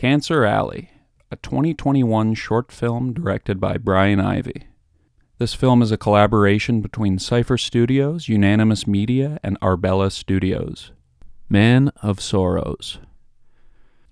Cancer Alley, a 2021 short film directed by Brian Ivie. This film is a collaboration between Cypher Studios, Unanimous Media, and Arbella Studios. Man of Sorrows.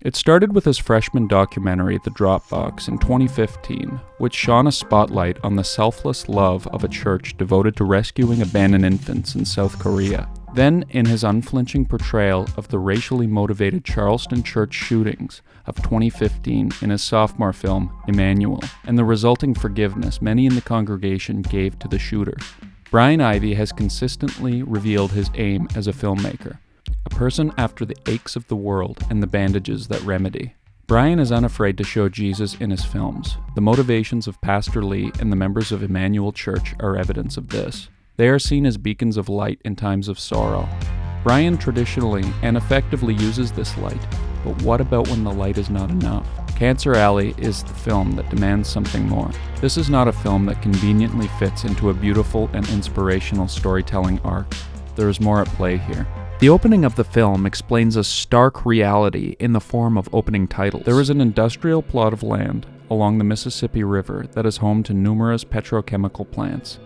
It started with his freshman documentary, The Dropbox, in 2015, which shone a spotlight on the selfless love of a church devoted to rescuing abandoned infants in South Korea. Then, in his unflinching portrayal of the racially motivated Charleston church shootings of 2015 in his sophomore film, Emmanuel, and the resulting forgiveness many in the congregation gave to the shooter. Brian Ivie has consistently revealed his aim as a filmmaker, a person after the aches of the world and the bandages that remedy. Brian is unafraid to show Jesus in his films. The motivations of Pastor Lee and the members of Emmanuel Church are evidence of this. They are seen as beacons of light in times of sorrow. Brian traditionally and effectively uses this light, but what about when the light is not enough? Cancer Alley is the film that demands something more. This is not a film that conveniently fits into a beautiful and inspirational storytelling arc. There is more at play here. The opening of the film explains a stark reality in the form of opening titles. There is an industrial plot of land along the Mississippi River that is home to numerous petrochemical plants.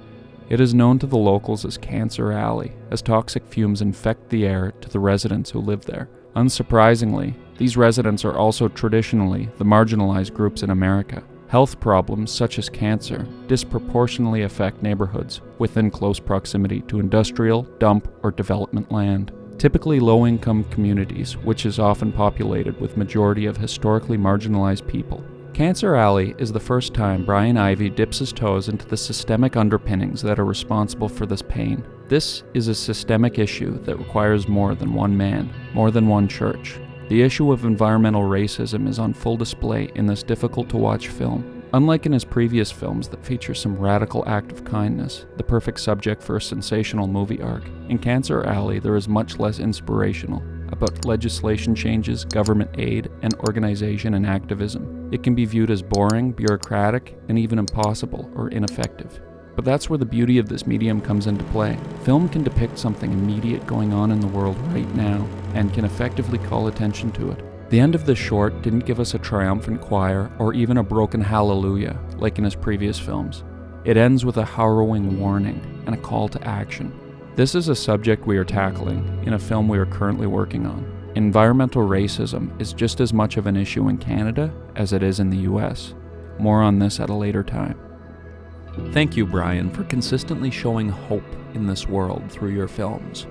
It is known to the locals as Cancer Alley, as toxic fumes infect the air to the residents who live there. Unsurprisingly, these residents are also traditionally the marginalized groups in America. Health problems such as cancer disproportionately affect neighborhoods within close proximity to industrial, dump, or development land. Typically low-income communities, which is often populated with majority of historically marginalized people. Cancer Alley is the first time Brian Ivie dips his toes into the systemic underpinnings that are responsible for this pain. This is a systemic issue that requires more than one man, more than one church. The issue of environmental racism is on full display in this difficult-to-watch film. Unlike in his previous films that feature some radical act of kindness, the perfect subject for a sensational movie arc, in Cancer Alley there is much less inspirational, about legislation changes, government aid, and organization and activism. It can be viewed as boring, bureaucratic, and even impossible or ineffective. But that's where the beauty of this medium comes into play. Film can depict something immediate going on in the world right now, and can effectively call attention to it. The end of the short didn't give us a triumphant choir or even a broken hallelujah, like in his previous films. It ends with a harrowing warning and a call to action. This is a subject we are tackling in a film we are currently working on. Environmental racism is just as much of an issue in Canada as it is in the US. More on this at a later time. Thank you, Brian, for consistently showing hope in this world through your films.